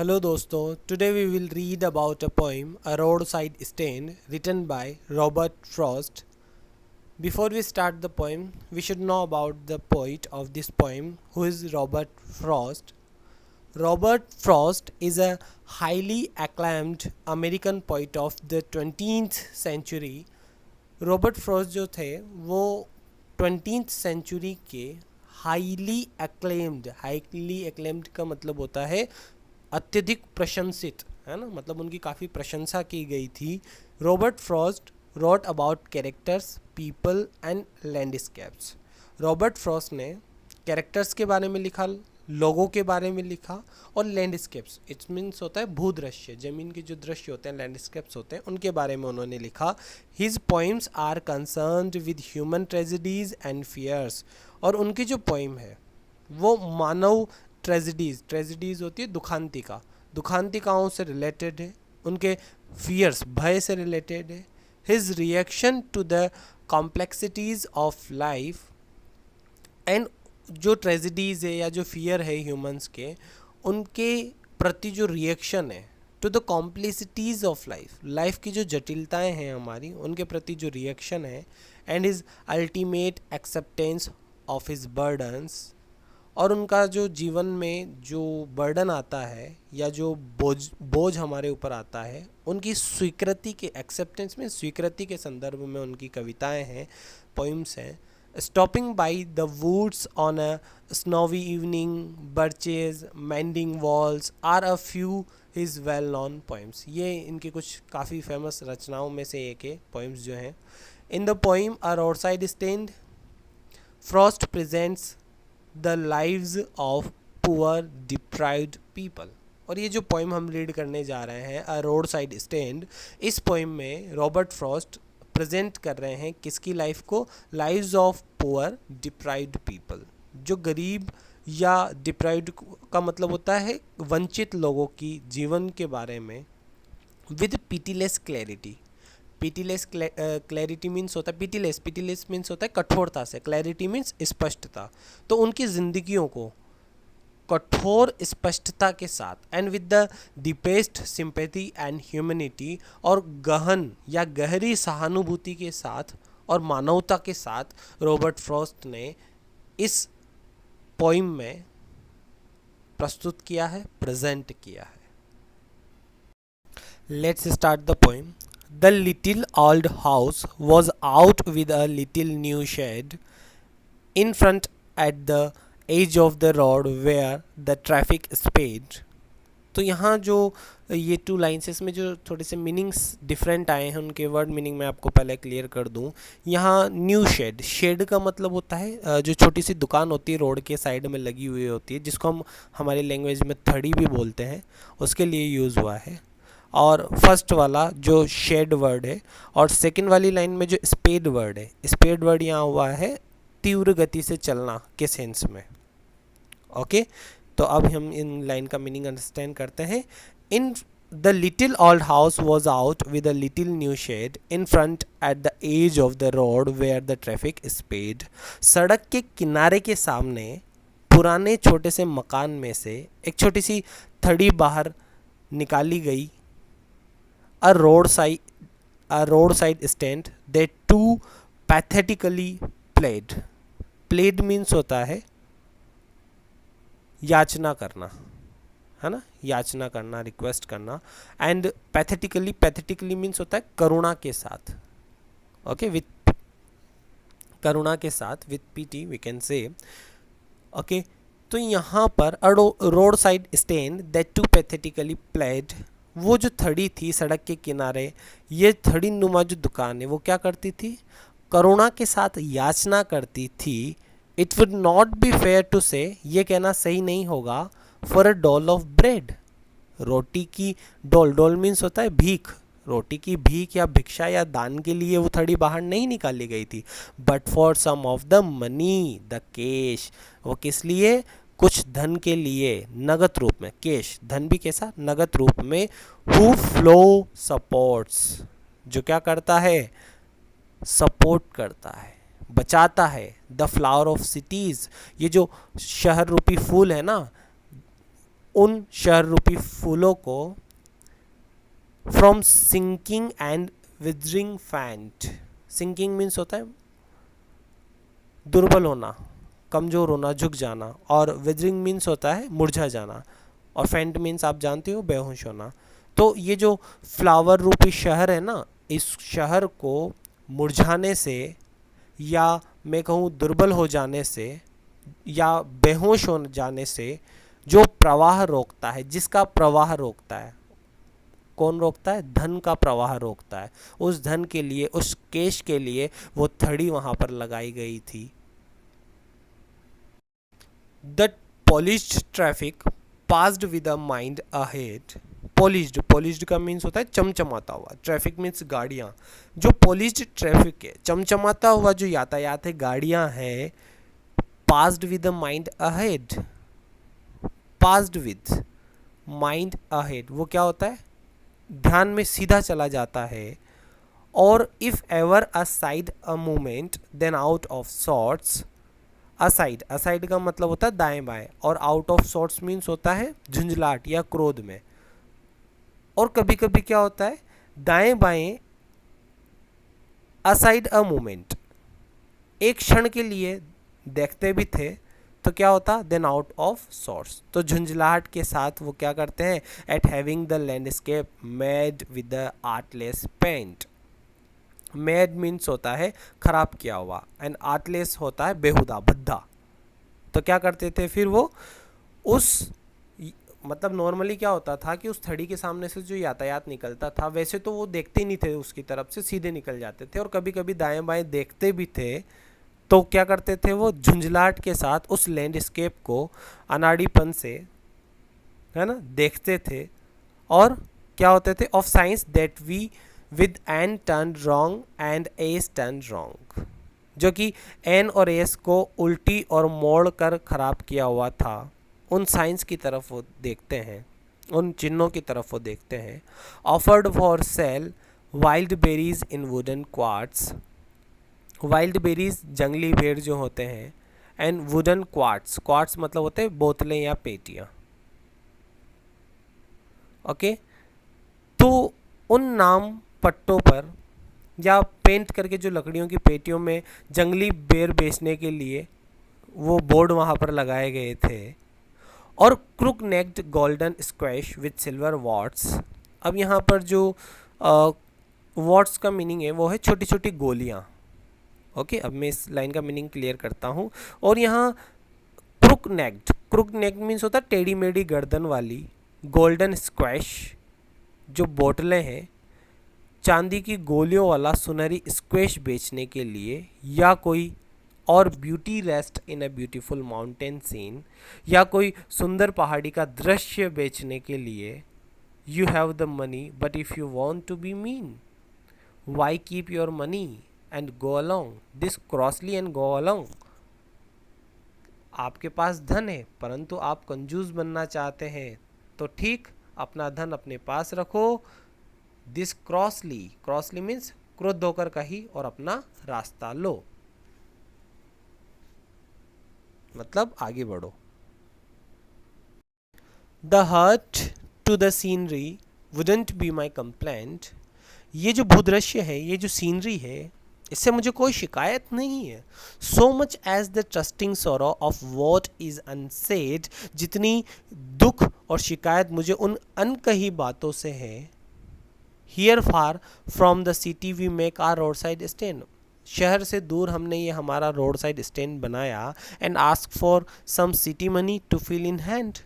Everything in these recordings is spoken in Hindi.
Hello दोस्तों, today we will read about a poem, A Roadside Stand, written by Robert Frost. Before we start the poem, we should know about the poet of this poem, who is Robert Frost. Robert Frost is a highly acclaimed American poet of the 20th century. Robert Frost जो थे वो 20th सेंचुरी के हाईली एक्लेम्ड का मतलब होता है अत्यधिक प्रशंसित, है ना, मतलब उनकी काफ़ी प्रशंसा की गई थी. Robert Frost wrote about characters, people and landscapes. Robert Frost ने कैरेक्टर्स के बारे में लिखा, लोगों के बारे में लिखा, और लैंडस्केप्स इट्स मीन्स होता है भूदृश्य, ज़मीन के जो दृश्य होते हैं, लैंडस्केप्स होते हैं, उनके बारे में उन्होंने लिखा. His poems are concerned with human tragedies and fears. और उनकी जो पोइम है वो मानव ट्रेजिडीज़ होती है दुखांतिकाओं से रिलेटेड है, उनके फियर्स भय से रिलेटेड है. His reaction to the complexities of life, and जो ट्रेजिडीज़ है या जो फियर है ह्यूमंस के, उनके प्रति जो रिएक्शन है to the complexities of life की जो जटिलताएं हैं हमारी, उनके प्रति जो रिएक्शन है. And his ultimate acceptance of his burdens, और उनका जो जीवन में जो बर्डन आता है या जो बोझ हमारे ऊपर आता है, उनकी स्वीकृति के, एक्सेप्टेंस में स्वीकृति के संदर्भ में उनकी कविताएं हैं, पोइम्स हैं. Stopping by the woods on a snowy evening, birches, mending walls are a few his well known poems. ये इनकी कुछ काफ़ी फेमस रचनाओं में से एक है, पोइम्स जो हैं. In the poem a roadside stand, Frost presents the lives of poor deprived people. और ये जो पोइम हम रीड करने जा रहे हैं, अ रोड साइड स्टैंड, इस पोइम में रॉबर्ट फ्रॉस्ट प्रेजेंट कर रहे हैं किसकी लाइफ को? Lives of poor deprived people. जो गरीब या डिप्राइव्ड का मतलब होता है वंचित लोगों की जीवन के बारे में, with pitiless clarity. Pitiless clarity means होता है पिटीलेस मीन्स होता है कठोरता से, क्लैरिटी मीन्स स्पष्टता. तो उनकी जिंदगियों को कठोर स्पष्टता के साथ, and with the deepest sympathy and humanity, और गहन या गहरी सहानुभूति के साथ और मानवता के साथ रॉबर्ट फ्रॉस्ट ने इस पोइम में प्रस्तुत किया है, प्रेजेंट किया है. Let's start the poem. The little old house was out with a little new shed in front at the edge of the road where the traffic sped. तो यहाँ जो ये टू लाइन्स, इसमें जो थोड़े से मीनिंग्स डिफरेंट आए हैं, उनके वर्ड मीनिंग मैं आपको पहले क्लियर कर दूँ. यहाँ न्यू शेड का मतलब होता है जो छोटी सी दुकान होती है रोड के साइड में लगी हुई होती है, जिसको हम हमारी लैंग्वेज में थड़ी भी बोलते हैं, उसके लिए यूज़ हुआ है. और फर्स्ट वाला जो शेड वर्ड है, और सेकंड वाली लाइन में जो स्पीड वर्ड है, स्पीड वर्ड यहाँ हुआ है तीव्र गति से चलना के सेंस में. ओके, तो अब हम इन लाइन का मीनिंग अंडरस्टैंड करते हैं. In the little old house was out with a little new shed in front at the edge of the road where the traffic speed. सड़क के किनारे के सामने पुराने छोटे से मकान में से एक छोटी सी थड़ी बाहर निकाली गई. A roadside stand they too pathetically played. Played means होता है याचना करना, है ना, याचना करना, रिक्वेस्ट करना. एंड पैथेटिकली मीन्स होता है करुणा के साथ. ओके, विथ करुणा के साथ, with pity we can say. Okay, तो यहाँ पर road side stand that too pathetically pled, वो जो थड़ी थी सड़क के किनारे, ये थड़ी नुमा जो दुकान है वो क्या करती थी? करुणा के साथ याचना करती थी. It would not be fair to say, ये कहना सही नहीं होगा, for a dole of bread, रोटी की डोल मीन्स होता है भीख, रोटी की भीख या भिक्षा या दान के लिए वो थड़ी बाहर नहीं निकाली गई थी. But for some of the money, the cash, वो किस लिए? कुछ धन के लिए, नगद रूप में, कैश धन भी कैसा? नगद रूप में. हु फ्लो सपोर्ट्स, जो क्या करता है? सपोर्ट करता है, बचाता है. द फ्लावर ऑफ सिटीज़, ये जो शहर रूपी फूल है ना, उन शहर रूपी फूलों को from sinking and withering faint. Sinking means होता है दुर्बल होना, कमज़ोर होना, झुक जाना, और विदरिंग मीन्स होता है मुरझा जाना, और फैंट मीन्स आप जानते हो बेहोश होना। तो ये जो फ्लावर रूपी शहर है ना, इस शहर को मुरझाने से, या मैं कहूँ दुर्बल हो जाने से, या बेहोश हो जाने से जो प्रवाह रोकता है, जिसका प्रवाह रोकता है, कौन रोकता है? धन का प्रवाह रोकता है। उस धन के लिए, उस केश के लिए वो थड़ी वहां पर लगाई गई थी। The polished traffic passed with a mind ahead. Polished का मीन्स होता है चमचमाता हुआ, ट्रैफिक मीन्स गाड़ियाँ। जो पॉलिश्ड ट्रैफिक है, चमचमाता हुआ जो यातायात है, गाड़ियाँ हैं, passed with a mind ahead. Passed with mind ahead, वो क्या होता है? ध्यान में सीधा चला जाता है। और if ever aside a movement then out of sorts. Aside, aside का मतलब होता है दाएं बाएं, और आउट ऑफ सॉर्ट्स मीन्स होता है झुंझलाहट या क्रोध में। और कभी कभी क्या होता है? दाएं बाएं, असाइड अ मूवमेंट, एक क्षण के लिए देखते भी थे तो क्या होता? देन आउट ऑफ सॉर्ट्स, तो झुंझलाहट के साथ वो क्या करते हैं? At having the landscape marred with the artless paint. Marred means होता है खराब किया हुआ, एंड आर्टलेस होता है बेहुदा, भद्दा। तो क्या करते थे फिर वो? उस मतलब नॉर्मली क्या होता था कि उस थड़ी के सामने से जो यातायात निकलता था, वैसे तो वो देखते ही नहीं थे उसकी तरफ से, सीधे निकल जाते थे। और कभी कभी दाएं बाएं देखते भी थे तो क्या करते थे? वो झुंझलाहट के साथ उस लैंडस्केप को अनाड़ीपन से, है ना, देखते थे। और क्या होते थे? Of signs that we with N turn wrong and S turn wrong, जो कि एन और एस को उल्टी और मोड़ कर खराब किया हुआ था, उन साइंस की तरफ वो देखते हैं, उन चिन्हों की तरफ वो देखते हैं। Offered for sale wild berries in wooden quartz. Wild berries जंगली बेर जो होते हैं, एंड वुडन क्वार्ट्स, क्वार्ट्स मतलब होते हैं बोतलें या पेटियाँ। ओके, तो उन नाम पट्टों पर या पेंट करके जो लकड़ियों की पेटियों में जंगली बेर बेचने के लिए वो बोर्ड वहाँ पर लगाए गए थे। और crook necked golden squash with silver warts. अब यहाँ पर जो वॉट्स का मीनिंग है वो है छोटी छोटी गोलियाँ। ओके, अब मैं इस लाइन का मीनिंग क्लियर करता हूँ। और यहाँ क्रुक नेक्ड मीन्स होता है टेढ़ी मेढ़ी गर्दन वाली। गोल्डन स्क्वैश जो बोतलें हैं, चांदी की गोलियों वाला सुनहरी स्क्वैश बेचने के लिए, या कोई और beauty rest in a beautiful mountain scene, या कोई सुंदर पहाड़ी का दृश्य बेचने के लिए। You have the money but if you want to be mean, why keep your money and go along this crossly and go along. आपके पास धन है परंतु आप कंजूस बनना चाहते हैं, तो ठीक, अपना धन अपने पास रखो। दिस क्रॉसली मीन्स क्रोध होकर कही, और अपना रास्ता लो, मतलब आगे बढ़ो। The hurt to the scenery wouldn't be my complaint. ये जो भूदृश्य है, ये जो सीनरी है, इससे मुझे कोई शिकायत नहीं है। So much as the trusting sorrow of what is unsaid, जितनी दुख और शिकायत मुझे उन अनकही बातों से है। Here far from the city we make our road side stand. शहर से दूर हमने ये हमारा रोड साइड स्टैंड बनाया। And ask for some city money to fill in hand.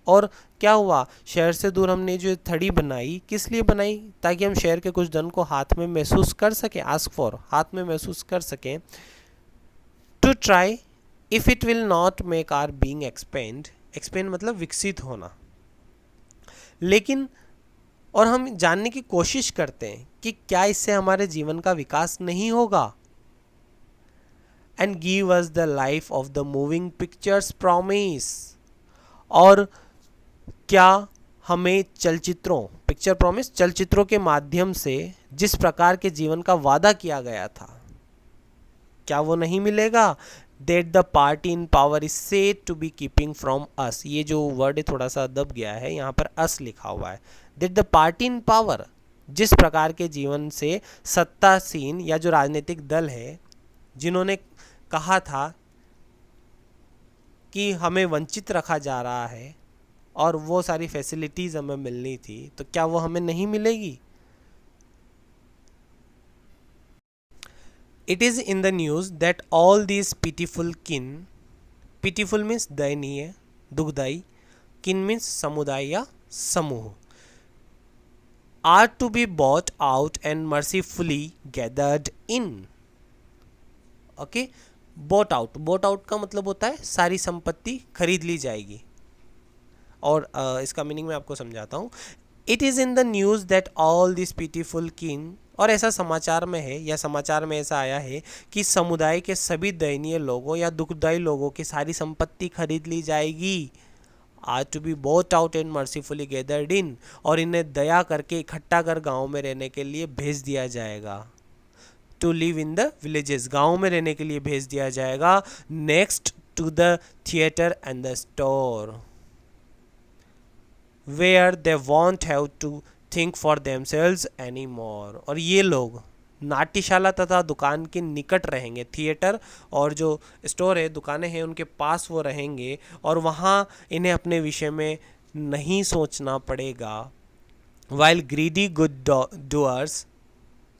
और क्या हुआ? शहर से दूर हमने जो थड़ी बनाई, किस लिए बनाई? ताकि हम शहर के कुछ धन को हाथ में महसूस कर सकें। आस्क फॉर, हाथ में महसूस कर सकें। To try if it will not make our being expand. Expand मतलब विकसित होना। लेकिन और हम जानने की कोशिश करते हैं कि क्या इससे हमारे जीवन का विकास नहीं होगा। And give us the life of the moving pictures promise. और क्या हमें पिक्चर प्रॉमिस, चलचित्रों के माध्यम से जिस प्रकार के जीवन का वादा किया गया था, क्या वो नहीं मिलेगा? that the party in power is said to be keeping from us. ये जो वर्ड है थोड़ा सा दब गया है, यहाँ पर us लिखा हुआ है. that the party in power, जिस प्रकार के जीवन से सत्तासीन या जो राजनीतिक दल है जिन्होंने कहा था कि हमें वंचित रखा जा रहा है और वो सारी फैसिलिटीज़ हमें मिलनी थी, तो क्या वो हमें नहीं मिलेगी? It is in the news that all these pitiful kin, pitiful means दयनीय, दुखदाई, kin means समुदाय या समूह, are to be bought out and mercifully gathered in. Okay, bought out, bought out का मतलब होता है सारी संपत्ति खरीद ली जाएगी. और इसका मीनिंग मैं आपको समझाता हूँ. It is in the news that all this pitiful किन, और ऐसा समाचार में है या समाचार में ऐसा आया है कि समुदाय के सभी दयनीय लोगों या दुखदाई लोगों की सारी संपत्ति खरीद ली जाएगी. Are to be bought out and mercifully gathered in, और इन्हें दया करके इकट्ठा कर गाँव में रहने के लिए भेज दिया जाएगा. To live in the villages, गाँव में रहने के लिए भेज दिया जाएगा. Next to the theatre and the store, where they won't have to think for themselves anymore. और ये लोग नाट्यशाला तथा दुकान के निकट रहेंगे. थिएटर और जो स्टोर है, दुकानें हैं, उनके पास वो रहेंगे और वहाँ इन्हें अपने विषय में नहीं सोचना पड़ेगा. while greedy good doers,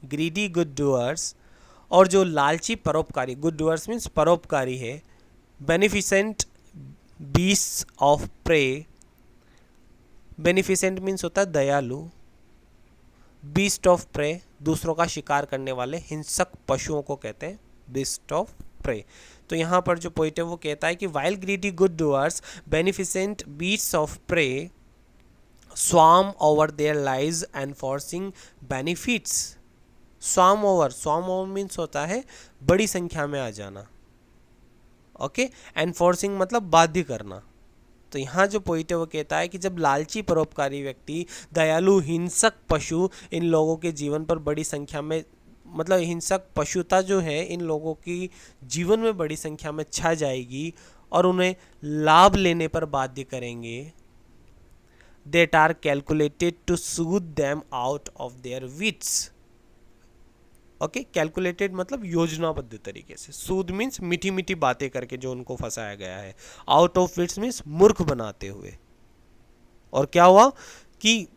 greedy good doers, और जो लालची परोपकारी, good doers means परोपकारी है, beneficent beasts of prey, beneficent means होता है दयालु, बीस्ट ऑफ प्रे दूसरों का शिकार करने वाले हिंसक पशुओं को कहते हैं बीस्ट ऑफ प्रे. तो यहाँ पर जो पॉइंट है वो कहता है कि while greedy good doers beneficent beasts of prey swarm over their lives enforcing benefits. Swarm over means होता है बड़ी संख्या में आ जाना. ओके, एनफोर्सिंग मतलब बाध्य करना. तो यहाँ जो पॉइंट है वो कहता है कि जब लालची परोपकारी व्यक्ति, दयालु हिंसक पशु इन लोगों के जीवन पर बड़ी संख्या में, मतलब हिंसक पशुता जो है इन लोगों की जीवन में बड़ी संख्या में छा जाएगी और उन्हें लाभ लेने पर बाध्य करेंगे. that are calculated to soothe them out of their wits. Okay, calculated मतलब योजनाबद्ध तरीके से. सूद मीन्स मीठी मीठी बातें करके जो उनको फंसाया गया है. आउट ऑफ विट्स मीन्स मूर्ख बनाते हुए. और क्या हुआ कि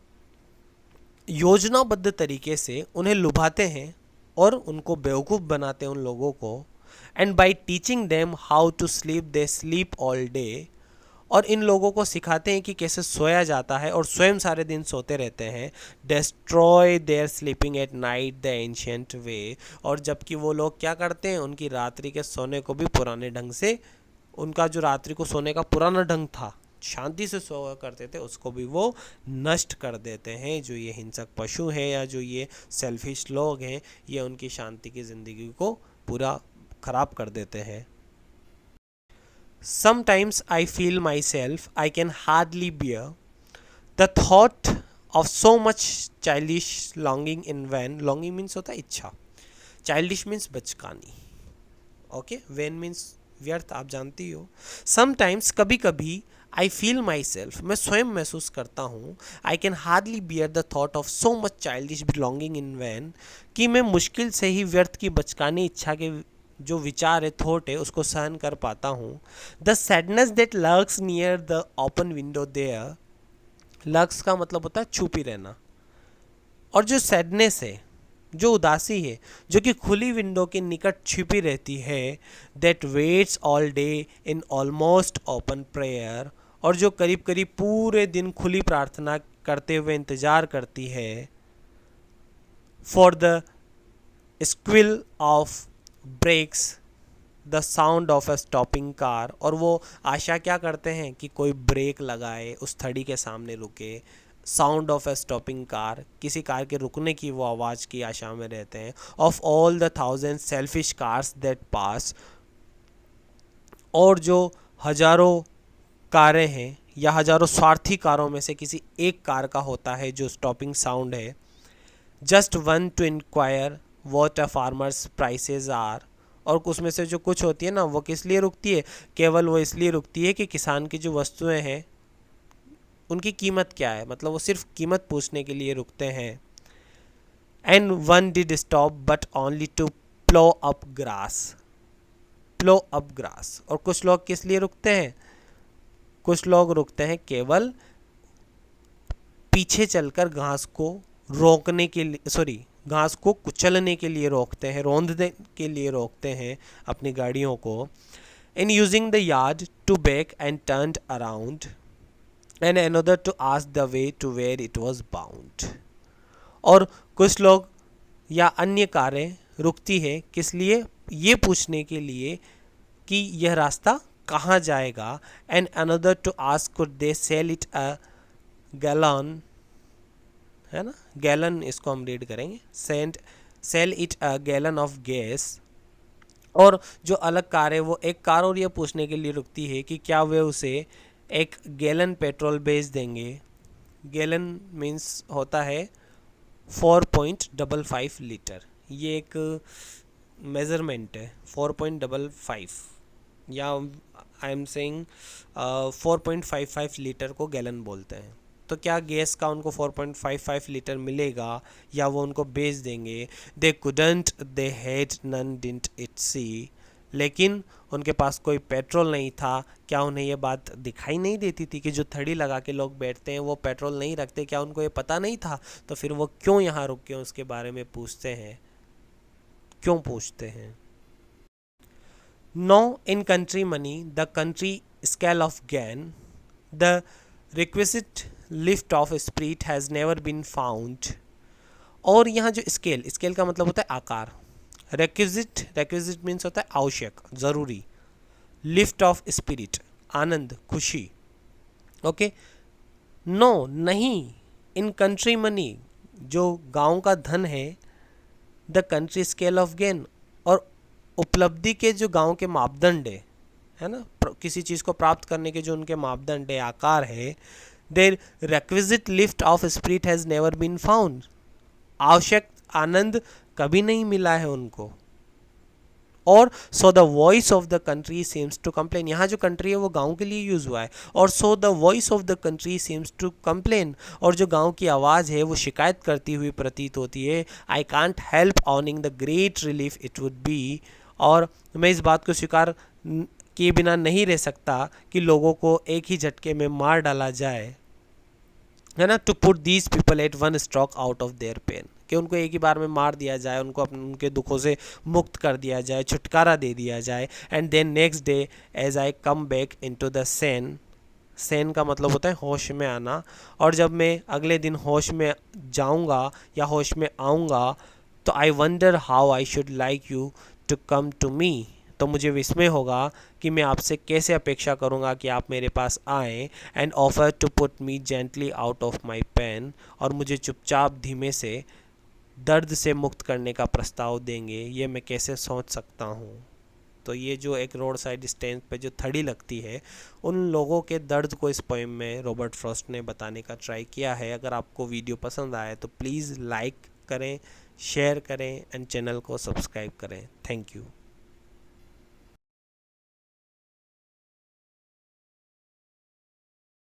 योजनाबद्ध तरीके से उन्हें लुभाते हैं और उनको बेवकूफ़ बनाते हैं उन लोगों को. And by teaching them how to sleep they sleep all day, और इन लोगों को सिखाते हैं कि कैसे सोया जाता है और स्वयं सारे दिन सोते रहते हैं. Destroy their sleeping at night the ancient way, और जबकि वो लोग क्या करते हैं, उनकी रात्रि के सोने को भी पुराने ढंग से, उनका जो रात्रि को सोने का पुराना ढंग था, शांति से सोया करते थे, उसको भी वो नष्ट कर देते हैं. जो ये हिंसक पशु हैं या जो ये सेल्फिश लोग हैं, ये उनकी शांति की ज़िंदगी को पूरा ख़राब कर देते हैं. Sometimes I feel myself I can hardly bear the thought of so much childish longing in vain. Longing means होता है इच्छा, childish means बचकानी. Okay, vain means व्यर्थ, आप जानती हो. Sometimes कभी कभी I feel myself, मैं स्वयं महसूस करता हूँ, I can hardly bear the thought of so much childish longing in vain, कि मैं मुश्किल से ही व्यर्थ की बचकानी इच्छा के जो विचार है, थॉट है, उसको सहन कर पाता हूँ. The sadness that lurks near the open window there, lurks का मतलब होता है छुपी रहना, और जो सैडनेस है, जो उदासी है, जो कि खुली विंडो के निकट छिपी रहती है. That waits all day in almost open prayer, और जो करीब करीब पूरे दिन खुली प्रार्थना करते हुए इंतज़ार करती है. For the squeal of brakes the sound of a stopping car, और वो आशा क्या करते हैं कि कोई ब्रेक लगाए, उस थड़ी के सामने रुके. Sound of a stopping car, किसी कार के रुकने की वो आवाज़ की आशा में रहते हैं. Of all the thousand selfish cars that pass, और जो हजारों कारें हैं या हजारों स्वार्थी कारों में से किसी एक कार का होता है जो स्टॉपिंग साउंड है. Just one to inquire what a farmer's prices are, और उसमें से जो कुछ होती है ना वो किस लिए रुकती है, केवल वो इसलिए रुकती है कि किसान की जो वस्तुएं हैं उनकी कीमत क्या है, मतलब वो सिर्फ कीमत पूछने के लिए रुकते हैं। And one did stop but only to plough up grass, plough up grass. और कुछ लोग किस लिए रुकते हैं, कुछ लोग रुकते हैं केवल पीछे चलकर घास को रोकने के लिए, सॉरी घास को कुचलने के लिए रोकते हैं, रौंदने के लिए रोकते हैं अपनी गाड़ियों को। In using the yard to back and turn around and another to ask the way to where it was bound. और कुछ लोग या अन्य कारें रुकती है किस लिए, ये पूछने के लिए कि यह रास्ता कहाँ जाएगा। And another to ask could they sell it a gallon, है ना, गैलन इसको हम रीड करेंगे, sell it a gallon of gas. और जो अलग कार है वो एक कार और ये पूछने के लिए रुकती है कि क्या वे उसे एक गैलन पेट्रोल बेच देंगे। गैलन मीन्स होता है 4.55 लीटर, ये एक मेज़रमेंट है 4.55, या आई एम सेइंग 4.55 लीटर को गैलन बोलते हैं। तो क्या गैस का उनको 4.55 लीटर मिलेगा या वो उनको बेच देंगे। They couldn't, they had none, didn't it see. लेकिन उनके पास कोई पेट्रोल नहीं था। क्या उन्हें ये बात दिखाई नहीं देती थी कि जो थड़ी लगा के लोग बैठते हैं वो पेट्रोल नहीं रखते, क्या उनको ये पता नहीं था। तो फिर वो क्यों यहाँ रुक के उसके बारे में पूछते हैं, क्यों पूछते हैं। No in country money the country scale of gain the requisite lift of spirit has never been found. और यहाँ जो स्केल, स्केल का मतलब होता है आकार, रिक्विजिट, रिक्विजिट मीन्स होता है आवश्यक, ज़रूरी, लिफ्ट ऑफ स्पिरिट आनंद खुशी, ओके। नो नहीं, इन कंट्री मनी जो गांव का धन है, the country scale of gain और उपलब्धि के जो गांव के मापदंड है ना, किसी चीज़ को प्राप्त करने के जो उनके मापदंड है, आकार है, there requisite lift of spirit has never been found, आवश्यक आनंद कभी नहीं मिला है उनको। और so the voice of the country seems to complain, यहाँ जो कंट्री है वो गांव के लिए यूज हुआ है, और so the voice of the country seems to complain, और जो गांव की आवाज़ है वो शिकायत करती हुई प्रतीत होती है। I can't help ऑनिंग the great relief it would be, और मैं इस बात को स्वीकार किए बिना नहीं रह सकता कि लोगों को एक ही झटके में मार डाला जाए, है ना, to put these people at one stroke out of their pain, कि उनको एक ही बार में मार दिया जाए, उनको अपने उनके दुखों से मुक्त कर दिया जाए, छुटकारा दे दिया जाए। And then next day as I come back into the sane, sane का मतलब होता है होश में आना, और जब मैं अगले दिन होश में जाऊंगा या होश में आऊँगा तो I wonder how I should like you to come to me, तो मुझे विस्मय होगा कि मैं आपसे कैसे अपेक्षा करूंगा कि आप मेरे पास आएँ। And offer to put me gently out of my pain, और मुझे चुपचाप धीमे से दर्द से मुक्त करने का प्रस्ताव देंगे, ये मैं कैसे सोच सकता हूँ। तो ये जो एक रोड साइड स्टैंड पे जो थड़ी लगती है, उन लोगों के दर्द को इस पोएम में रॉबर्ट फ्रॉस्ट ने बताने का ट्राई किया है। अगर आपको वीडियो पसंद आए तो प्लीज़ लाइक करें, शेयर करें एंड चैनल को सब्सक्राइब करें। Thank you.